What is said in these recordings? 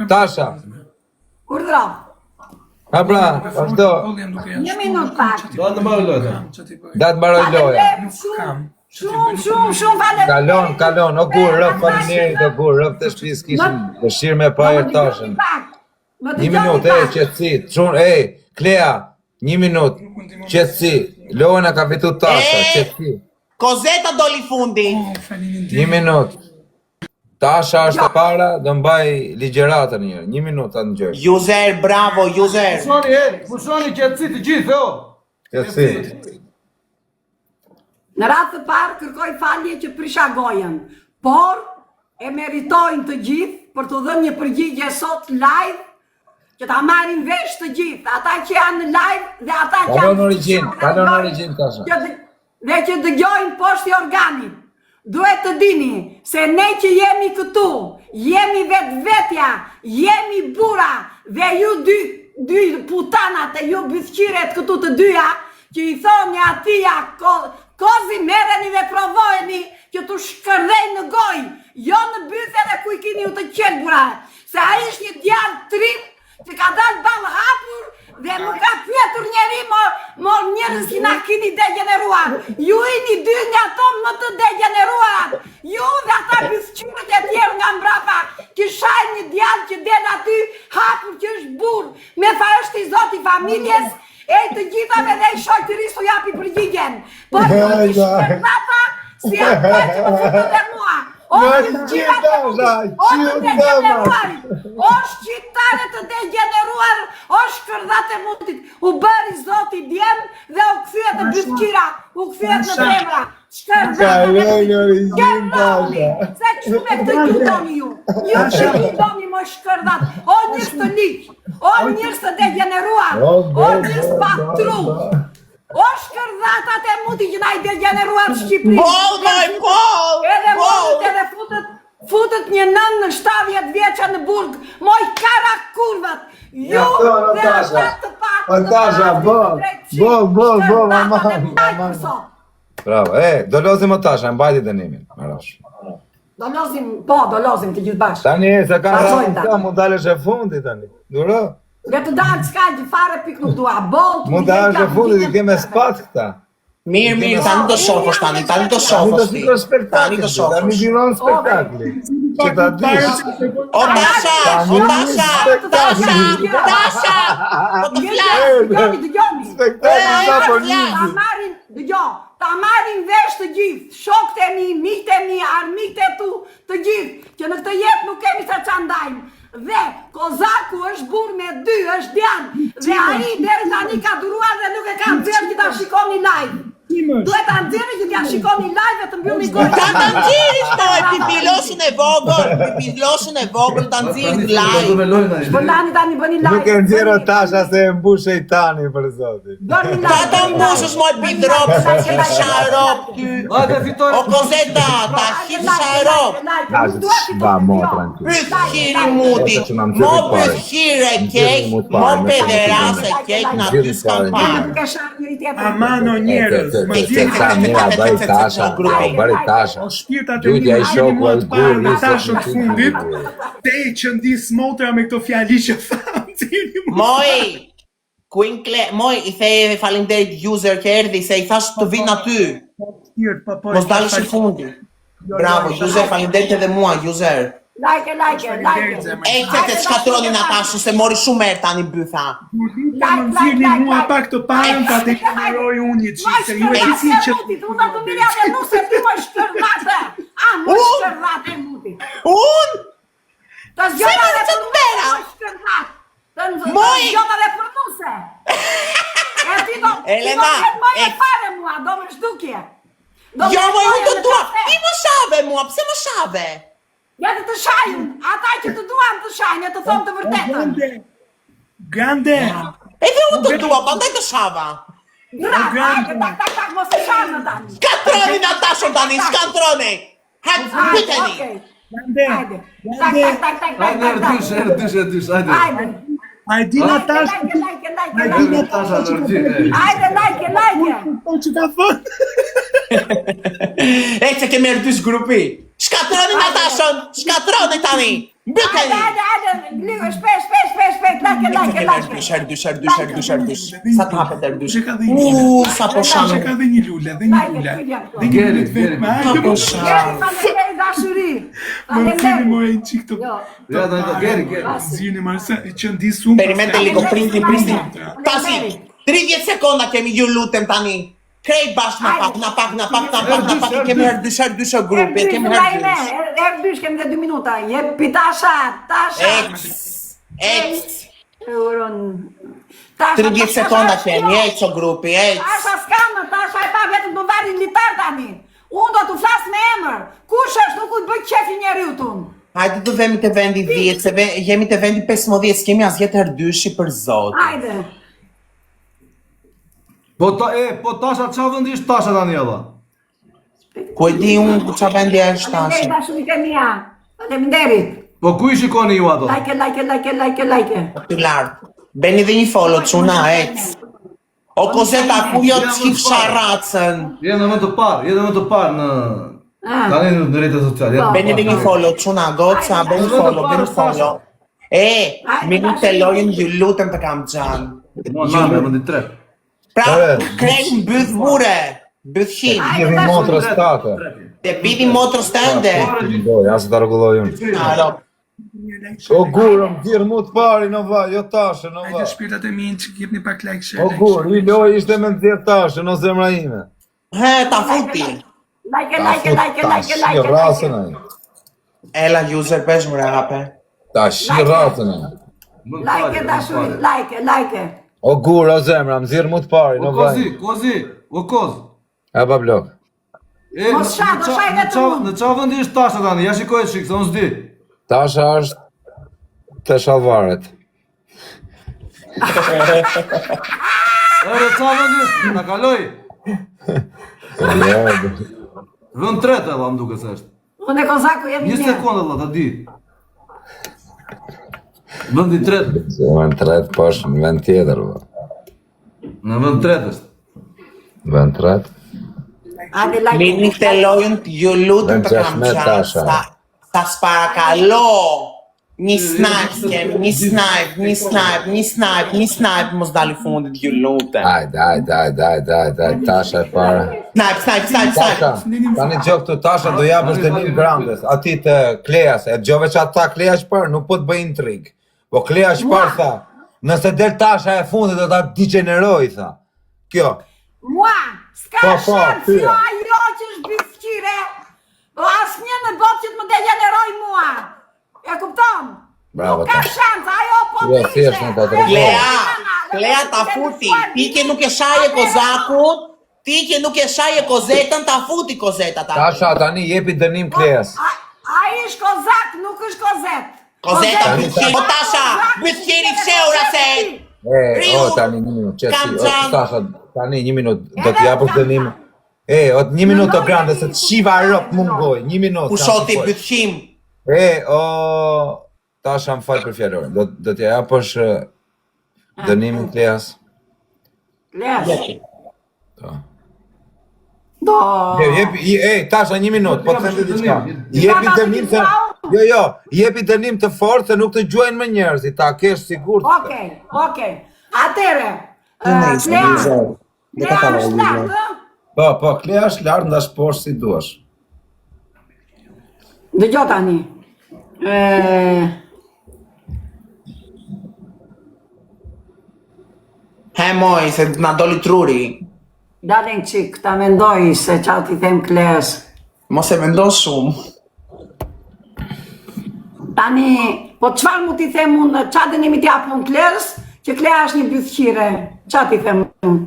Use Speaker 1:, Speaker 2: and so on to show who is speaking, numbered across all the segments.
Speaker 1: Tasha.
Speaker 2: Urdhro.
Speaker 1: Ha pra, vazhdo.
Speaker 2: Një minutë pak.
Speaker 1: Da të mbaroj loja.
Speaker 2: Shumë falem.
Speaker 1: Kalon, o kur, rëf faleminderit, o kur, rëf të shtëpisë kishim dëshirë me pa Tashën. Një minutë, qetësi, Klea, një minutë, qetësi, lojën ka fitu Tasha, qetësi.
Speaker 3: Kozeta doli fundi.
Speaker 1: Një minutë. Tasha është e para, do mbaj ligjeratën një minutë atë në gjërë.
Speaker 3: User, bravo, user.
Speaker 4: Pushoni qetësi të gjithë, o.
Speaker 1: Qetësi.
Speaker 2: Në ratë të parë kërkoj falje që prisha gojen, por e meritojnë të gjithë për të dhënë një përgjigje sot live, që ta marrin vesh të gjithë, ata që janë në live dhe ata që janë
Speaker 1: kalon origin, Tasha.
Speaker 2: Dhe që dëgjojnë poshtë i organit. Duhet të dini se ne që jemi këtu, jemi vetja, jemi bura dhe ju dy putanat e ju bëthqiret këtu të dyja, që i thoni atia kozi merreni dhe provojeni që të shkërdhej në gojë, jo në bythe dhe ku i kini ju të qelbura, se a ish një djalë trim që ka dalë balë hapur dhe nuk ka pyetur njeri mor njerëz që na kini degeneruar. Ju jeni dy nga ato më të degeneruar. Ju dhe ata bisqyrët e tjerë nga mbrapa që shajnë një djalë që del aty hapur që është burr, me tha është i zoti familjes, e të gjithave dhe i shoqërisë u japi përgjigjen. Por ju i shkërdhata si ata që më futën dhe mua. O shqiptare të degeneruar, o shkërdhat e mutit, u bëri zoti djem dhe u këthyet në bëzqira, u këthyet në bremra. Shkërdhat e mutit, se që me këtë ju doni ju që ju doni më shkërdhat, o njërës të liq, o njërës të degeneruar, o njërës patru. O shkërdhatat e muti që na i degeneruar Shqipëri. Edhe futët një nën në 70 vjeqa në burg, moj kara kurvat. Ju dhe ata të patë.
Speaker 1: Tasha, mama. Bravo, do lozim o Tasha, mbajti dënimin.
Speaker 2: Do lozim të gjithë bashkë.
Speaker 1: Tani se ka rrasë, mund dalësh e fundi tani. Duro?
Speaker 2: Dhe të dalë qka gjë fare pik nuk dua.
Speaker 1: Mund dalësh e fundi, ti keme spat këta.
Speaker 3: Mirë, tani do shofës tani do shofës ti. Tani do shofës.
Speaker 1: Tani viron spektakli. Që ta dish.
Speaker 3: O Tasha! Po të flasë!
Speaker 1: Spektakli sa po njëzi.
Speaker 2: Ta marin vesh të gjithë, shokët e mi, miqtë e mi, armiqtë e tu, të gjithë, që në këtë jetë nuk kemi se që ndajmë. Dhe Kozaku është burr me 2, është djanë, dhe ai deri tani ka duruar dhe nuk e ka nxjerrë që ta shikoni live. Duhet ta nxjerrë që t'ja shikoni live dhe të mbyllni gojën.
Speaker 3: Ta nxjerrësh po pipiloshin e vogël, ta nxjerrësh live.
Speaker 2: Po lani tani bëni live.
Speaker 1: Nuk e nxjerrë Tasha se e mbush shejtani për zotin.
Speaker 3: Ta mbushësh moj bidrop, sharop ty. O Kozeta, ta hish sharop.
Speaker 1: Va mo tranquil.
Speaker 3: Pythiri muti, mo pythire kek, mo pederase kek na ty s'kam parë.
Speaker 5: Amano njerëz,
Speaker 1: Tasha. Gjujtja i shoku e zgur,
Speaker 5: Tasha të fundit, te që ndi smotra me këto fjali që thamë.
Speaker 3: Moj, i thej falinderit user që erdi, se i thash të vinë aty. Mos dalësh i fundi. Bravo, user, falinderit edhe mua, user.
Speaker 2: Like.
Speaker 3: Ejtë të shkatroni Natashën, se mori shumë erë tani bëtha.
Speaker 5: Më nëzirni mua pak të parën, pa të këmëroj unë një qise. Ju e qisi që...
Speaker 2: Unë të mirja dhe nuse, ti më shkërdate. Më shkërdate muti.
Speaker 3: Unë?
Speaker 2: Të zgjona dhe për nuse, më shkërdate. Të zgjona dhe për nuse. E ti do këtë më e fare mua, do më shdukje.
Speaker 3: Jo, më unë të dua, ti më shave mua, pse më shave?
Speaker 2: Ja të shajnë, ata që të duan të shajnë, e të thonë të vërtetën.
Speaker 5: Grande!
Speaker 3: Edhe unë të dua, bandaj të shava.
Speaker 2: Tak, mos të shajnë tani.
Speaker 3: Shkatroni Natashën tani, shkatroni! Hajtë, pyteni!
Speaker 5: Grande!
Speaker 4: Dysh, hajde.
Speaker 5: Ajdi Natasha!
Speaker 2: Ajde, like!
Speaker 5: Po që ka fënë?
Speaker 3: E që kemi erdysh grupi! Shkatroni Natashën! Shkatroni tani!
Speaker 2: Hajde, shpejt, like.
Speaker 3: Sa të hapet erdysh?
Speaker 5: Ka dhe një
Speaker 3: Sa po
Speaker 5: Tasha
Speaker 3: shanë.
Speaker 5: ka dhe një lule, dhe një lule. Dhe një lule të vetë me
Speaker 3: Sa po shanë.
Speaker 2: Faleminderit dashuri.
Speaker 5: Më thini më e në qik të
Speaker 4: Ja, Geri.
Speaker 5: zhjini marse, që ndi sumë.
Speaker 3: Perimente liko, pristin. Tasi, 30 sekonda kemi ju lutem tani. Krejt bashkë na pak, kemi herdysh o grupi, kemi herdysh.
Speaker 2: Herdysh kemi dhe 2 minuta. Jepi Tasha.
Speaker 3: Ex.
Speaker 2: 30
Speaker 3: sekonda kemi, ex o grupi, ex.
Speaker 2: Tasha s'kamë, Tasha e pa vetëm të varin litar tani. Unë do të flas me emër. Kush është, nuk u bëj qefi njeriu tun.
Speaker 3: Hajde të vemi të vendi 10, se jemi të vendi 15, s'kemi as jetë herdyshi për zotë.
Speaker 2: Hajde.
Speaker 4: Po Tasha, qa vëndi ishtë Tasha Daniela?
Speaker 3: Ku e di unë ku qa vendi është
Speaker 2: Faleminderit
Speaker 3: Tasha?
Speaker 2: dashuri mia. Faleminderit.
Speaker 4: Po ku i shikoni ju ato?
Speaker 2: Like.
Speaker 3: Të lartë. Beni dhe një follow, quna, ex. O Kozeta, ku jo të skip sharacën?
Speaker 4: Jenë në vend të parë në... Tani në rrjetet sociale.
Speaker 3: Beni dhe një follow, quna, goca, beni follow. Minut të lojnë, ju lutem të kam gjanë.
Speaker 4: Mua në vend i 3.
Speaker 3: Pra, krejt në bëth bure, bëth hin.
Speaker 1: Jemi motrës tate.
Speaker 3: Te bidi motrës tënde.
Speaker 1: Ja se ta rregulloj unë.
Speaker 3: Alo.
Speaker 1: O gurëm, dirë mu të pari në vaj, jo Tashe në
Speaker 5: Hajde
Speaker 1: vaj.
Speaker 5: shpirtat e minë që jepni pak like, share,
Speaker 1: O gurë, i loj ishte me nëzirë Tashe në zemra ime.
Speaker 3: He, ta futi.
Speaker 1: Ta shi rasën e.
Speaker 3: Ela user pesh më rehape.
Speaker 1: Ta shi rasën e.
Speaker 2: Like dashuri, like.
Speaker 1: O gurë, o zemra, më zirë mu të pari në vaj.
Speaker 4: O koz.
Speaker 1: E pa blok.
Speaker 2: Mos shaj, do shaj vetëm unë.
Speaker 4: Në qa vëndi ishtë Tasha tani, ja shikoj e shikë, se unë s'di.
Speaker 1: Tasha është të shalvaret.
Speaker 4: Ere, qa vëndi ishtë, në kaloj. Vënd 3 e la më duke se është.
Speaker 2: Unë e Kozaku jemi
Speaker 4: 1
Speaker 2: një.
Speaker 4: sekundë la, ta di. Vëndi 3.
Speaker 1: Se më në tret poshtë në vend tjetër, bë.
Speaker 4: Në vënd 3 është.
Speaker 1: Vend tret.
Speaker 2: Hajde like.
Speaker 3: Mini të lojnë, ju lutem të kam
Speaker 1: Në
Speaker 3: qanë.
Speaker 1: Tasha.
Speaker 3: Sa sparakalo. Një snipe kemi, një snipe, mos dali fundit, ju lutem.
Speaker 1: Hajde, Tasha e para.
Speaker 3: Snipe.
Speaker 1: Tasha, tani gjok të Tasha do japësh të një grandes, ati të Kleas, e gjove që ata Klea shpër, nuk po të bëj intrig. Po Klea shpër tha, nëse del Tasha e fundit do ta degeneroj, tha. Kjo.
Speaker 2: Mua, s'ka
Speaker 1: Po,
Speaker 2: shans,
Speaker 1: tyre.
Speaker 2: jo ajo që është bifqire. O asnjë në botë që të më degeneroj mua. E kupton?
Speaker 1: Bravo,
Speaker 2: Nuk ka
Speaker 1: ta.
Speaker 2: shans, ajo po
Speaker 1: Jo,
Speaker 2: t'ishte.
Speaker 1: thjesht në ta drejtojë.
Speaker 3: Klea ta futi, ti që nuk e shaje Kozakut, ti që nuk e shaje Kozetën, ta futi Kozeta ta.
Speaker 1: Tasha, tani jepi dënim Kleas.
Speaker 2: Ai është Kozak, nuk është Kozet.
Speaker 3: Kozeta,
Speaker 1: Kozeta.
Speaker 3: o Tasha, bëthjeri fsheura se.
Speaker 1: Tani një minut,
Speaker 3: Kam
Speaker 1: qëtësi,
Speaker 3: qanë.
Speaker 1: Tasha, tani një minut, do t'japësh dënim. Një minut të grande, se të shiva rëp mungoj, një minut.
Speaker 3: Kushoti bëthjim.
Speaker 1: Tasha më falë për fjallorin, do t'ja japësh dënimin Kleas.
Speaker 2: Lesh.
Speaker 1: Do.
Speaker 2: Do.
Speaker 1: Tasha një minut, po të thëmë diçka. Jepi dënim se... Jo, jepi dënim të fortë se nuk të gjuajnë më njerëzit, ta kesh sigur.
Speaker 2: Okej. Atere, Klea është lartë,
Speaker 1: Po, Klea është lartë ndash poshtë si duash.
Speaker 2: dëgjo tani.
Speaker 3: He moj, se na doli truri.
Speaker 2: Dalin qik, ta mendoj se qa t'i them Kleas.
Speaker 3: Mos e mendo shumë.
Speaker 2: Tani, po qfar mu t'i them unë, qa dënimi t'ja pun Kleas, që Klea është një bythqire, qa t'i them unë?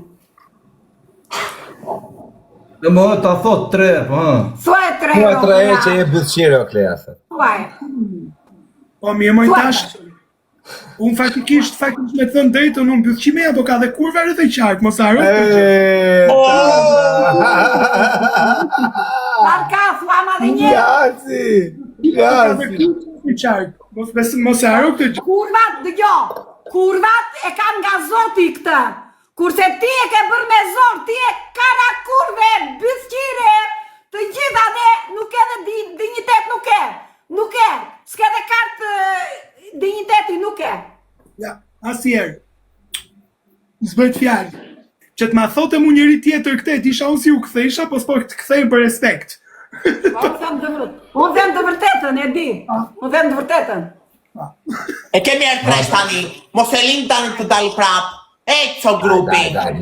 Speaker 4: Dhe më ta thot 3, po ha.
Speaker 2: Thuaj 3
Speaker 1: Thuaj
Speaker 2: euro.
Speaker 1: 3 që je bëthqire o Klea, the.
Speaker 2: Thuaj.
Speaker 5: Po mirë moj Tash. Unë faktikisht me thënë drejtën, unë bëthqime ato ka dhe kurva rreth e qark, mos haro.
Speaker 2: Marka, thua ma dhe një.
Speaker 1: Gasi.
Speaker 5: Mos haro këtë gjë.
Speaker 2: Kurvat, dëgjo, kurvat e kanë nga Zoti këtë. Kurse ti e ke bërë me zor, ti e kara kurve, bëthqire, të gjitha dhe nuk e dhe dignitet nuk e. Nuk e, s'ke dhe kartë digniteti, nuk e.
Speaker 5: Ja, asjerë. S'bëjt fjalë. Që të ma thote mu njëri tjetër këte, t'isha unë si u kthesha, po s'po të kthejmë për respekt.
Speaker 2: Unë them të vërtetën, e di. Unë them të vërtetën.
Speaker 3: E kemi R3 tani, mos e lim tani të dalë prap. Ejtë co grupi.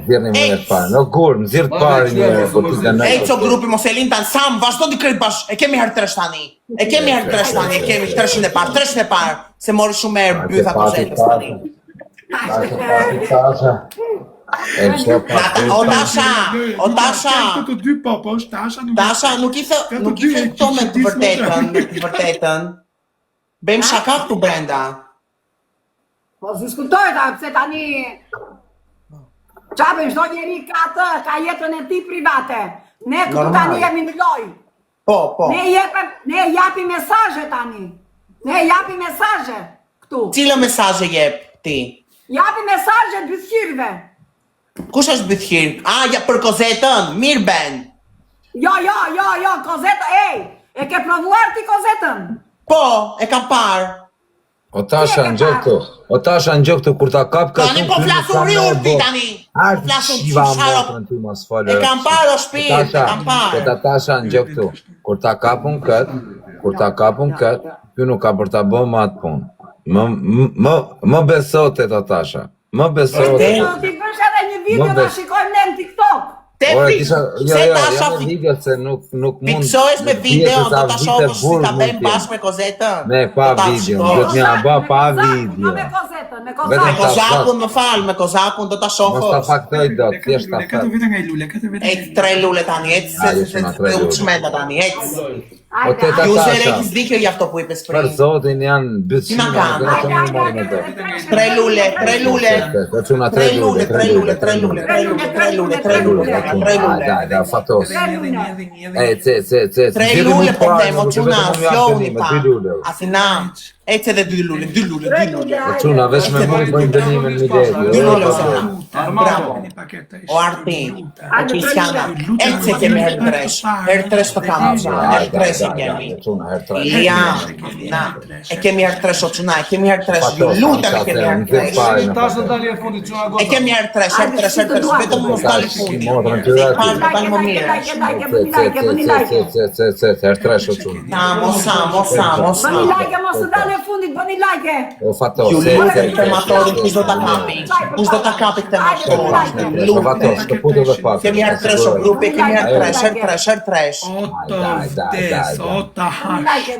Speaker 1: Zirni më jetë parë. Në gurë, më zirë parë një po t'i të
Speaker 3: Ejtë co grupi, mos e lim tani. Sam, vazhdo t'i krejt bash. E kemi R3 tani. E kemi R3 tani, e kemi 300 e parë. Se mori shumë erë bytha kozetës tani. O Tasha.
Speaker 5: Të dy poposh,
Speaker 3: Tasha, nuk i thë me të vërtetën. Bëjmë shaka këtu brenda.
Speaker 2: Po diskutoj ta, pse tani... Qabe, shdo njeri ka jetën e ti private. Ne këtu tani jemi në loj.
Speaker 3: Po.
Speaker 2: Ne japi mesaje tani. Ne japi mesaje këtu.
Speaker 3: Cilo mesaje jep ti?
Speaker 2: Japi mesaje bythqirve.
Speaker 3: Kush është bythqir? Ja, për kozetën, mirë ben.
Speaker 2: Jo, kozetën, e ke provuar ti kozetën?
Speaker 3: Po, e kam parë.
Speaker 1: O Tasha në gjokë të kur ta kap ka
Speaker 3: Tani po flasur riurti tani. Flasur sharop. E kam parë o shpirt, e kam parë.
Speaker 1: Këta Tasha në gjokë të, kur ta kapun këtë, kjo nuk ka për ta bo ma atë punë. Më besote ta Tasha. Më besote.
Speaker 2: Ti bësh edhe një video ta shikojmë ne në TikTok.
Speaker 3: Se Tasha
Speaker 1: videot se nuk mund.
Speaker 3: Fiksohesh me video, do ta shohësh si ta bëjmë bashkë me kozetën.
Speaker 1: Ne pa video, do t'ja bë pa video.
Speaker 2: Me kozetën,
Speaker 3: Me kozakun më fal, me kozakun do ta shohësh.
Speaker 1: Mos ta faktoj dot, thjesht ta fat.
Speaker 5: Katër vite nga i lule,
Speaker 3: Ejtë 3 lule tani, ejtë se u çmenda tani, ejtë.
Speaker 1: O te ta
Speaker 3: Ju
Speaker 1: Tasha.
Speaker 3: zere i zdikër jafto puj për
Speaker 1: Për
Speaker 3: sprin.
Speaker 1: zotin janë bytësima.
Speaker 3: 3 lule. 3 lule.
Speaker 1: Da, fatos.
Speaker 3: Tre lule po them, o quna, floni pa. Asina, ecce dhe 2 lule.
Speaker 1: Quna, veç me mund bëjmë dënimin një
Speaker 3: 2 lule o
Speaker 1: lejtë.
Speaker 3: sana. Bravo. O Arti, o Qisjana, ecce kemi herë 3. Herë 3 të kam, herë 3 i kemi. Ja, na, e kemi herë 3 o quna, e kemi herë 3. Ju lutem e kemi herë 3.
Speaker 4: Tasha dalë e fundit çuna
Speaker 3: E kemi herë 3, vetëm mos dalë fundi. Parë të dalë më mirë.
Speaker 1: Herë 3 o quna.
Speaker 3: Mosa.
Speaker 2: Bëni like, mos të dalë e fundit, bëni like.
Speaker 1: O fatos.
Speaker 3: Ju lutem krematorin, kush do ta kapi? Kush do ta kapi krematorin?
Speaker 1: Fatos, të putë dhe pak.
Speaker 3: Kemi herë 3 o grupi, kemi herë 3.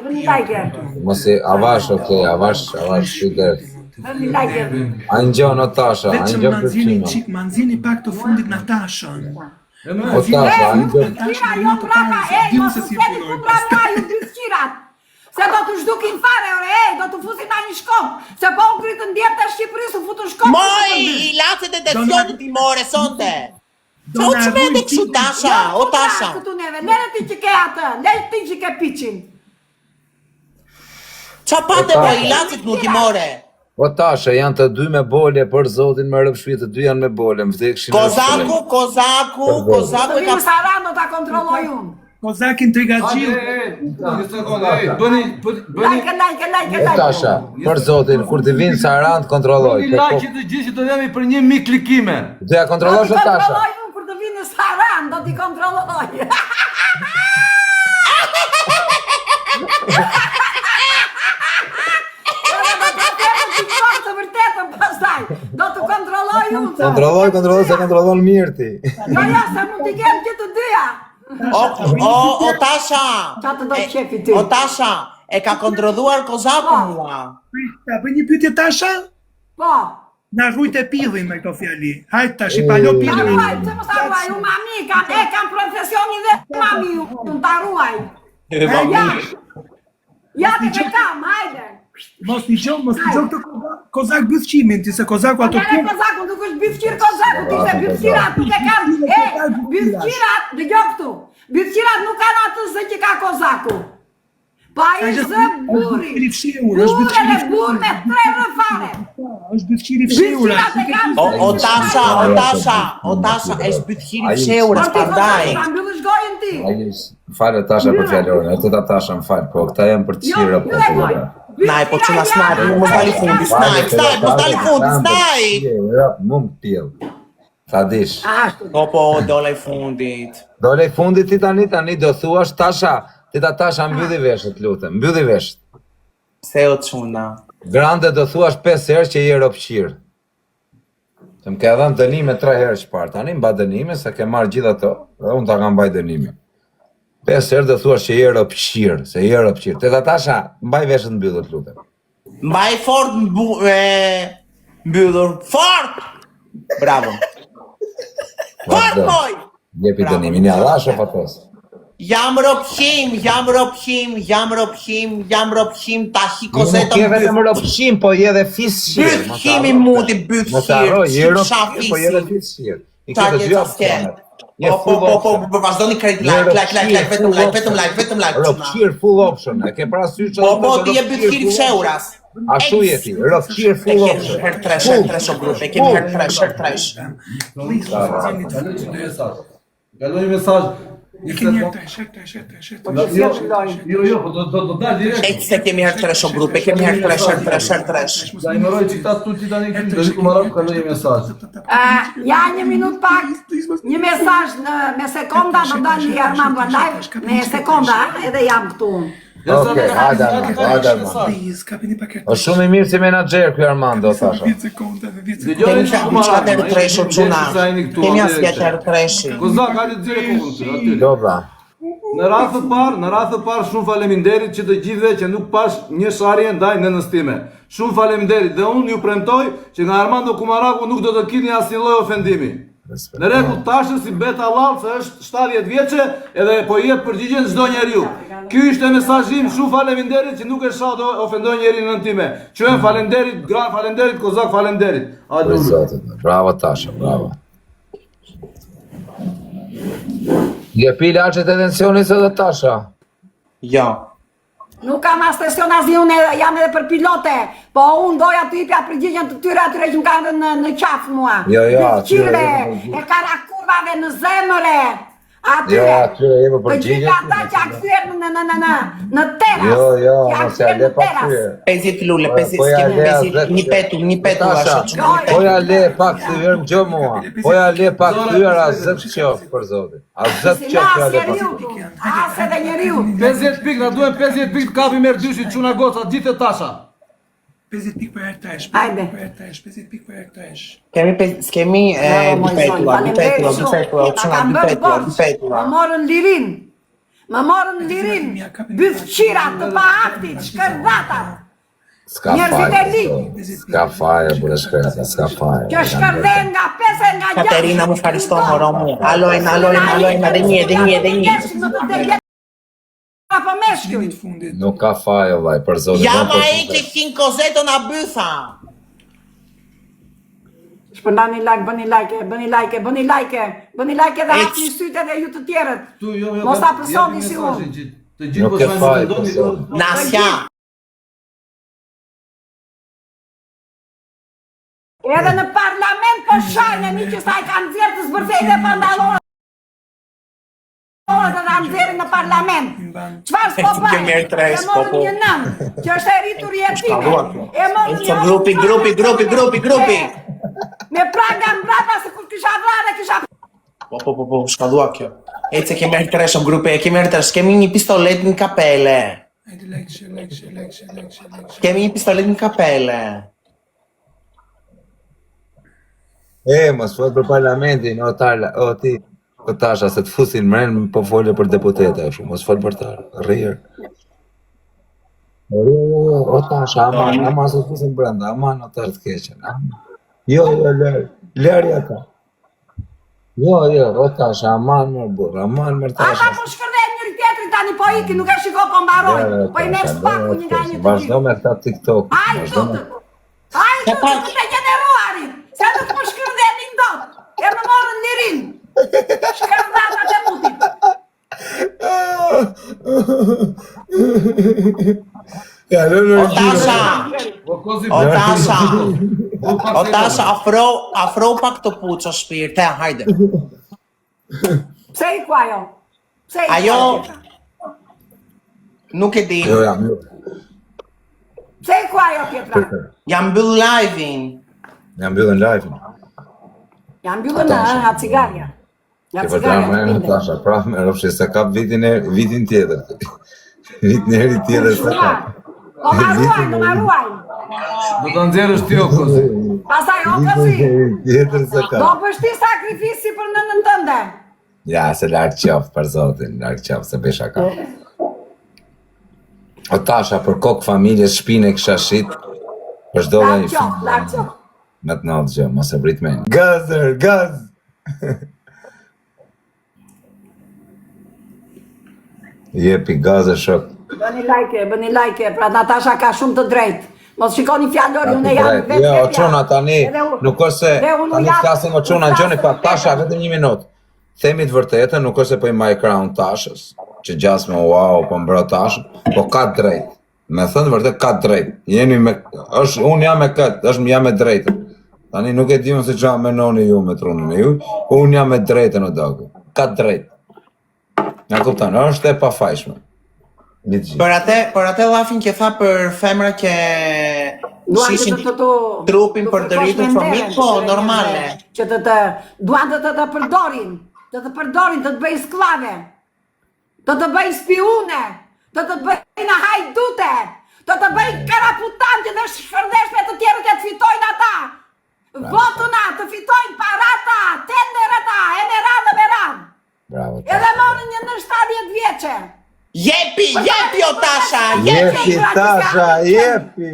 Speaker 2: Bëni like.
Speaker 1: Mos e avash, avash shqyder.
Speaker 2: Bëni like.
Speaker 1: A në gjonë o Tasha, a në
Speaker 5: Vetëm
Speaker 1: gjonë përqima.
Speaker 5: manzini pak të fundit Natashën.
Speaker 1: O Tasha, a në gjonë.
Speaker 2: Bythqira, jo prapa, mos të sedi ku prapa ju bythqirat. Se do të zhdukin fare, do të fusin na një shkop. Se po u kritën djetë të Shqipërisë, u futu shkop.
Speaker 3: Moj, i lacet e decionit timore sonte. Se u që me dhe këshu Tasha, o Tasha.
Speaker 2: Këtu neve, lere ti që ke atë, lere ti që ke piqin.
Speaker 3: Qa pate po, i lacet nuk timore.
Speaker 1: O Tasha, janë të dy me bole, për zotin me rëpshvi, të dy janë me bole, më vdekshin.
Speaker 3: Kozaku e
Speaker 2: Të
Speaker 3: ka...
Speaker 2: vimë Saran do t'a kontrolloj unë.
Speaker 5: Kozakin Trigadjiu.
Speaker 2: Like.
Speaker 1: Tasha, për zotin, kur të vinë Saran të kontrolloj.
Speaker 4: Bëni like të gjithë që të jemi për 1000 klikime.
Speaker 1: Do ja
Speaker 2: Do
Speaker 1: kontrollosh
Speaker 2: t'i
Speaker 1: o Tasha?
Speaker 2: kontrolloj unë, kur të vinë Saran, do t'i kontrolloj. Do të kontrolloj unë.
Speaker 1: Kontrolloj, se kontrollon mirë ti.
Speaker 2: Jo, se mund t'i kem që të dyja.
Speaker 3: O Tasha.
Speaker 2: Qa të do të qefi ty?
Speaker 3: O Tasha, e ka kontrolluar Kozaku mua.
Speaker 5: Ta bëj një pyetje Tasha?
Speaker 2: Po.
Speaker 5: Na rrujt e pillin me këto fjali. Hajt tash i palo
Speaker 2: Ta
Speaker 5: pillin.
Speaker 2: ruaj, që mos ta ruaj, unë mami, kam profesionin dhe mami, unë ta ruaj. Ja të që kam, hajde.
Speaker 5: Mos një gjo këtë Kozak bythqimin, ti se Kozaku ato
Speaker 2: Kene Kozaku, nuk është bythqir Kozaku, ti se bythqirat nuk e kam, bythqirat, dëgjo këtu, bythqirat nuk kanë atë zë që ka Kozaku. Pa i zë buri, bure dhe bur me 3 rëfare.
Speaker 5: është bythqiri fshehur.
Speaker 2: Bythqirat e kam.
Speaker 3: O Tasha, është bythqiri fshehur, është pardaj.
Speaker 2: Ta mbyllësh gojën ti.
Speaker 1: Falë Tasha për fjallorin, e të Tasha më falë, po këta janë për të qira për të gjera.
Speaker 3: Naj, po quna snaj, mos dali fundi, snaj, mos dali fundi, snaj!
Speaker 1: Mund t'il, ta dish.
Speaker 3: Po, dole i fundit.
Speaker 1: Dole i fundit ti tani do thuash Tasha, ti ta Tasha mbylli veshët, lutem, mbylli veshët.
Speaker 3: Se o quna.
Speaker 1: Grande do thuash 5 herë që je ropshir. Të më ke dhënë dënime 3 herë që parë, tani mba dënime, se ke marrë gjitha to, dhe unë ta kam baj dënime. 5 herë do thuash që je ropshir, se je ropshir. Te ta Tasha, mbaj veshët mbyllur, lutem.
Speaker 3: Mbaj fort mbyllur, fort! Bravo. Fort, moj!
Speaker 1: Jepi dënimin, ja dhash o fatos.
Speaker 3: Jam ropshim, tashi kozeto
Speaker 1: Nuk je vetëm ropshim, po je dhe fisshir.
Speaker 3: Bythim i muti, bythshir,
Speaker 1: shafisi. Po je dhe fisshir. I ke të dy opsionet.
Speaker 3: Po, vazhdoni krejt like, vetëm like.
Speaker 1: Ropshir full option, e ke parasysh që...
Speaker 3: Po, ti je bythir i fsheuras.
Speaker 1: Ashtu je ti, ropshir full option.
Speaker 3: Her 3 o grupe, kemi her 3.
Speaker 4: Kaloj mesazh.
Speaker 5: Jo, po do dal direkt.
Speaker 3: Ec se kemi her 3 o grupe, kemi her 3.
Speaker 4: Da ignoroj që këta tuti tani këtu, do ku marrë kaloj mesazh.
Speaker 2: Ja një minut pak, një mesazh me sekonda, do dalë një Armando live, me sekonda, edhe jam këtu.
Speaker 1: Okej, Adama. O shumë i mirë si menaxher ky Armando, Tasha.
Speaker 3: Kemi her 3 o quna, kemi asjet her 3.
Speaker 4: Kozak, hajde të xhire kokën aty.
Speaker 1: Dobra.
Speaker 4: Në radhë të parë shumë faleminderit që të gjithëve që nuk pash një sharje ndaj nënës time. Shumë faleminderit dhe unë ju premtoj që nga Armando Kumaraku nuk do të keni asnjë lloj ofendimi. Në rregull, Tasha si bet Allah se është 70 vjeçe edhe po jep përgjigjen çdo njeriu. Ky ishte mesazhi im, shumë faleminderit që nuk e shoh të ofendoj njeriu nën time. Qëhem faleminderit, gran faleminderit, Kozak faleminderit.
Speaker 1: Bravo Tasha, bravo. Je pi laçet e tensionit së dhe Tasha?
Speaker 3: Jo.
Speaker 2: Nuk kam as tension as unë jam edhe për pilote, po unë doja të jepja përgjigjen të atyre që më kanë në qaf mua.
Speaker 1: Jo,
Speaker 2: atyre. E karakurvave në zemëre. Atyre.
Speaker 1: Jo, atyre jemi përgjigjen.
Speaker 2: Të gjitha ata që a kthyer në teras.
Speaker 1: Jo, mos ja le pa kthyer.
Speaker 3: Pezit lule, një petu ashtu.
Speaker 1: Po ja le pa kthyer gjë mua. Po ja le pa kthyer as zot qof për zotin. As zot qof ja le pa.
Speaker 2: As edhe njeriu.
Speaker 4: 50 pikë, na duhen 50 pikë të kapim merr dyshit çuna goca, gjithë Tasha.
Speaker 5: 50 pikë për herë tash.
Speaker 2: Hajde.
Speaker 5: 50 pikë për herë tash.
Speaker 3: Kemi
Speaker 2: Më morën lirin. Bythqira të pa aktit, shkërdatat.
Speaker 1: S'ka fare, bure shkërda, s'ka fare.
Speaker 2: Që shkërden nga 5 nga 6.
Speaker 3: Katerina më shkaristo më romu. Alojna, dhe një.
Speaker 2: Apo meshkuj.
Speaker 1: Nuk ka fare, vaj, për zotin.
Speaker 3: Jam ai që kin kozeto na bytha.
Speaker 2: Shpëndani like, bëni like dhe hapni sytë edhe ju të tjerët. Mos ta përsoni si unë.
Speaker 1: Nuk e fare,
Speaker 3: Nasja.
Speaker 2: Edhe në parlament po shajnë mi që sa i kanë nxjerrë të zbërthej dhe pandalore. Dhe da nxjerrë në parlament. Çfarë s'po bëj?
Speaker 3: Kemi herë 3,
Speaker 2: E morën një nën, që është e rritur jetime. E morën një
Speaker 3: Grupi.
Speaker 2: Me praga mbrapa se kur kisha vrarë, kisha...
Speaker 3: Po, shkallua kjo. Ece kemi herë 3 grupe, kemi një pistolet në kapele. Kemi një pistolet në kapele.
Speaker 1: Mos fol për parlamentin, o ti, o Tasha, se të fusin mren, po folë për deputete, mos fol për ta, rrirë. O Tasha, aman se të fusin brenda, aman o tarë të keqen, aman. Jo, lërë ata. Jo, o Tasha, aman mërë burë, aman mërë Tasha.
Speaker 2: Ata po shkërdejnë njëri tjetëri tani po iki, nuk e shiko po mbaroj, po i merë spaku një nga një të gjithë.
Speaker 1: Vazhdo me këta TikTok.
Speaker 2: Ajtë të të gjeneruarit, se nuk më shkërdejnë një ndot, e më morën lirin. Shkërdatat e mutit.
Speaker 3: O Tasha, afro pak të puqo shpirë, te hajde.
Speaker 2: Pse i kua jo?
Speaker 3: Ajo nuk e di.
Speaker 1: Jo, jam.
Speaker 2: Pse e ku ajo Pietra?
Speaker 3: Jam mbyll live-in.
Speaker 1: Jam mbyllën live-in.
Speaker 2: Jam mbyllën nga cigarja. Nga
Speaker 1: Ke vërtetë
Speaker 2: cigarja.
Speaker 1: më Natasha, prap me rrofshi se kap vitin tjetër. Vitin e tjetër se kap.
Speaker 2: O marruaj.
Speaker 4: Do ta nxjerrësh ti Okozi.
Speaker 2: Pastaj Okozi.
Speaker 1: Tjetër se
Speaker 2: Do
Speaker 1: kap.
Speaker 2: pështi sakrifisi për nënën tënde.
Speaker 1: Ja, se larg qaf për zotin, larg qaf se bëj shaka. O Tasha, për kokë familjes shpinë e kisha shit, për çdo lloj
Speaker 2: Larg qof.
Speaker 1: me të natë gjë, mos e vrit mend. Gazër, gaz! Jepi gazë shok.
Speaker 2: Bëni like, pra Natasha ka shumë të drejtë. Mos shikoni fjallori, unë jam vetë
Speaker 1: Jo, o çuna tani, nuk është se tani flasim o çuna gjoni pa Tasha vetëm 1 minutë. Themi të vërtetën, nuk është se po i maj crown Tashës, që gjasme wow, po mbra Tashën, po ka drejt. Me thënë vërtet ka drejt. Jeni me unë jam me këtë, jam me drejtën. Tani nuk e di unë se çfarë mendoni ju me trunin e ju, unë jam me drejtën o dogu. Ka drejt. Ja kupton, është e pafajshme.
Speaker 3: Për atë llafin që tha për femra që shishin trupin për të rritur fëmijë, po normale.
Speaker 2: Që duan të përdorin, të përdorin, të bëjnë sklave, të bëjnë spiune, të bëjnë hajdute, të bëjnë karaputante dhe shfërdeshme të tjerët e të fitojnë ata. Votuna, të fitojnë parata, tenderata, e me radhë me radhë.
Speaker 1: Bravo.
Speaker 2: Edhe morën një në 70 vjeqe.
Speaker 3: Jepi o Tasha,
Speaker 1: Jepi Tasha, jepi.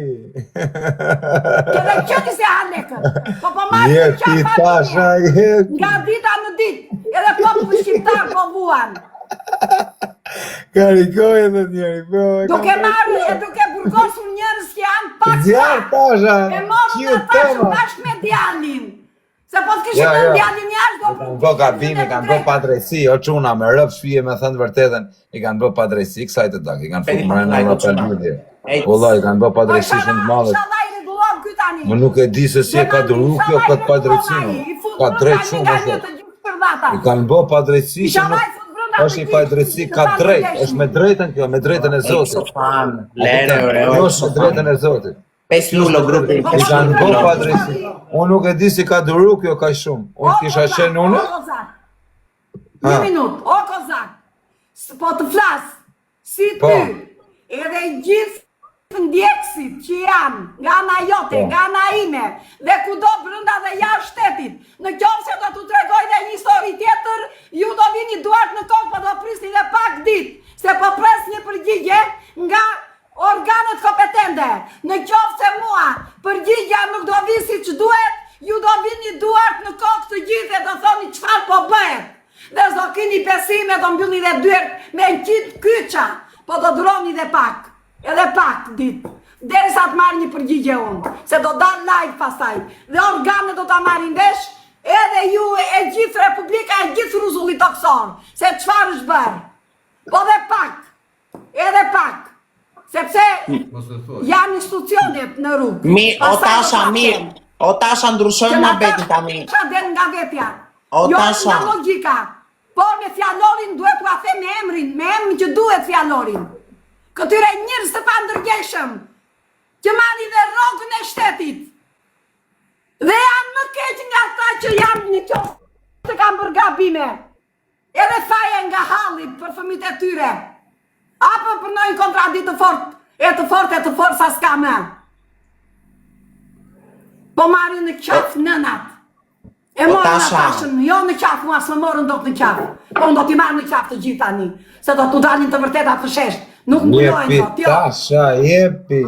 Speaker 2: Edhe qëti se halekën. Po marrë në
Speaker 1: Jepi Tasha, jepi.
Speaker 2: nga dita në ditë, edhe populli shqiptar po vuan.
Speaker 1: Karikoj edhe njëri, po.
Speaker 2: Duke marrë e duke burgosur njerëz që janë pak
Speaker 1: Zjarë Tasha,
Speaker 2: e morën Natashën bashkë me djalin. Se po të kishë në djalin jashtë do
Speaker 1: Po gabimi, kanë bë padrejsi, o çuna me rëp shpije me thënë vërtetën, i kanë bë padrejsi kësaj të dak, i kanë futur më në Europën Lidhje. Vullai, kanë bë padrejsi shumë të madhe. Më nuk e di se si e ka duru kjo këtë padrejsi. Ka drejt shumë shumë. I kanë bë padrejsi që nuk është i padrejsi, ka drejt, është me drejtën kjo, me drejtën e Zotit. Jo është me drejtën e Zotit.
Speaker 3: 5 lullo grupi.
Speaker 1: I kanë bë padrejsi. Unë nuk e di si ka duru kjo ka shumë. Unë kisha qenë unë.
Speaker 2: Një minutë, o Kozak, po të flasë, si ty, edhe i gjithë ndjekësit që janë nga ana jote, nga ana ime, dhe kudo brenda dhe jashtë shtetit, në qoftë se do t'u tregoj dhe një histori tjetër, ju do vini duart në kokë, po do prisni dhe pak ditë, se po pres një përgjigje nga organet kompetente. Në qoftë se mua përgjigja nuk do vi si që duhet, ju do vini duart në kokë të gjithë e do thoni çfarë po bëhet. Dhe s'do kini pesime, do mbyllni dhe dyert me në qitë kyqa, po do duroni dhe pak, edhe pak ditë, derisa të marrë një përgjigje unë, se do dalë live pastaj, dhe organet do ta marrin vesh, edhe ju e gjithë Republika, e gjithë ruzulli toksor, se çfarë është bërë, po dhe pak, edhe pak, sepse janë institucionet në rrugë.
Speaker 3: O Tasha ndryshojmë nga beti tani.
Speaker 2: Qa den nga vetja.
Speaker 3: O
Speaker 2: Jo
Speaker 3: Tasha.
Speaker 2: nga logika, por me fjallorin duhet t'ua the me emrin që duhet fjallorin. Këtyre njerëz të pandërgjeshëm, që marrin dhe rrogën e shtetit. Dhe janë më keq nga ata që janë një qoftë të kanë bërë gabime. Edhe thaje nga halli për fëmijët e tyre. Apo punojnë kontradikt të fortë sa s'ka më. Po marrin në qaf nënat. E morën Natashën, jo në qaf, mua s'më morën do të në qaf. Po unë do t'i marrë në qaf të gjithë tani, se do t'u dalin të vërteta të shesht. Nuk mbulojnë do, t'jo.
Speaker 1: Tasha, jepi.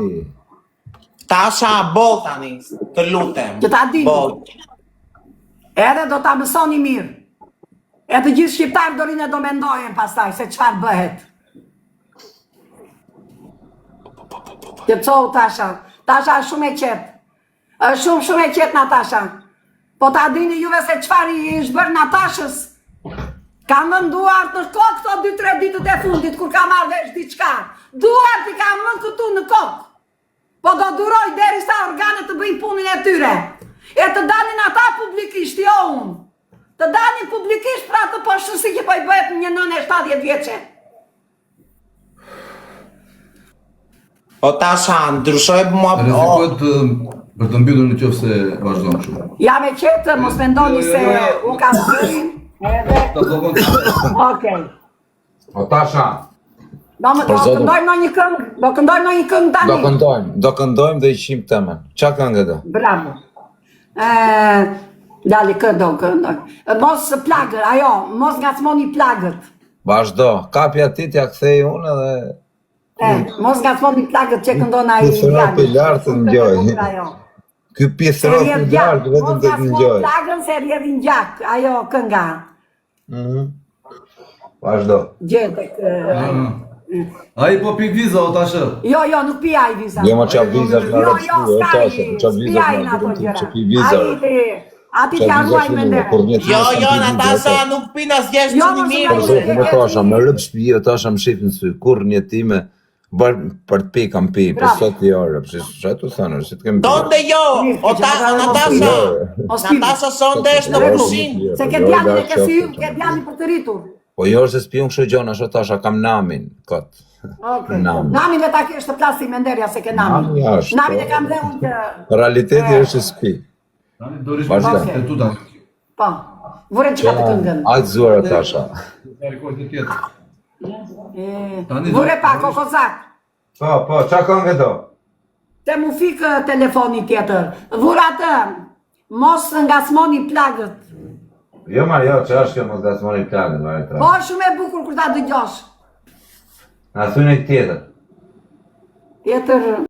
Speaker 3: Tasha, bol tani, të lutem.
Speaker 2: Që ta dini.
Speaker 3: Bol.
Speaker 2: Edhe do t'a mësoni mirë. E të gjithë shqiptarë do rinë e do mendojen pastaj, se qfarë bëhet. Qëpcohu Tasha. Tasha është shumë e qetë. është shumë e qetë Natasha. Po ta dini juve se qëfar i është bërë Natashës. Ka mënduar në kokë këto 2-3 ditët e fundit, kur ka marrë vesh diçka. Duart i ka mën këtu në kokë. Po do duroj derisa organet të bëjnë punin e tyre. E të dalin ata publikisht, jo unë. Të dani publikisht pra të poshtë si që po i bëhet një nënë e 70 vjeçe.
Speaker 3: O Tasha, ndryshoj mua...
Speaker 4: Rezikohet për të mbyllur në qoftë se vazhdon kështu.
Speaker 2: Jam e qetë, mos mendoni se u kam zërin.
Speaker 4: Ta blokon të...
Speaker 2: Okej.
Speaker 1: O Tasha,
Speaker 2: Do këndojmë në një këngë, tani.
Speaker 1: do këndojmë dhe i qim temën. Qa këngë do?
Speaker 2: Bravo. Dali këndoj. Mos plagër, ajo, mos ngacmoni plagët.
Speaker 1: Vazhdo, kapja ti t'ja kthej unë dhe...
Speaker 2: Mos ngacmoni plagët që këndon ai.
Speaker 1: Pisëropi lartë të ngjoj. Ky pisëropi lartë vetëm të ngjoj.
Speaker 2: Mos ngacmoni plagën se rjedhin gjak, ajo kënga.
Speaker 1: Vazhdo.
Speaker 2: Gjetek.
Speaker 4: Ai po pi viza o Tasha.
Speaker 2: Jo, nuk pi ai viza.
Speaker 1: Jo, ma qa viza është
Speaker 2: Jo,
Speaker 1: lartë qa viza që pi viza është.
Speaker 2: Ati që arruaj me ndërë.
Speaker 3: Jo, Natasha, nuk pin asgjë që një mirë.
Speaker 1: Për zotë më Tasha, më rëpë shpijë, Tasha më shifin sy, kur një time, për të pi kam pi, për sot i orë, që të thënë, që të kemë pi.
Speaker 3: Donde jo, o Natasha, Natasha sonde është në pushinë.
Speaker 2: Se ke djani dhe ke si ju, ke djani për të rritur.
Speaker 1: Po jo është se s'pion kështë gjona, shë Tasha, kam namin, këtë.
Speaker 2: Namin dhe ta kështë të plastik me nderja se ke namin. Namin e kam dhe unë të...
Speaker 1: Realiteti është se s'pi.
Speaker 4: Vazhdo. E tuta.
Speaker 2: Po, vure që ka të këngën.
Speaker 1: Ajtë zuara Tasha.
Speaker 2: Vure pa, kokozak.
Speaker 1: Po, qa këngë do?
Speaker 2: Te mu fikë telefoni tjetër. Vure atë, mos ngacmoni plagët.
Speaker 1: Jo, jo, që është kjo mos ngacmoni plagët.
Speaker 2: Po, shumë e bukur kur ta dëgjosh.
Speaker 1: Në thunë e tjetër.
Speaker 2: Tjetër...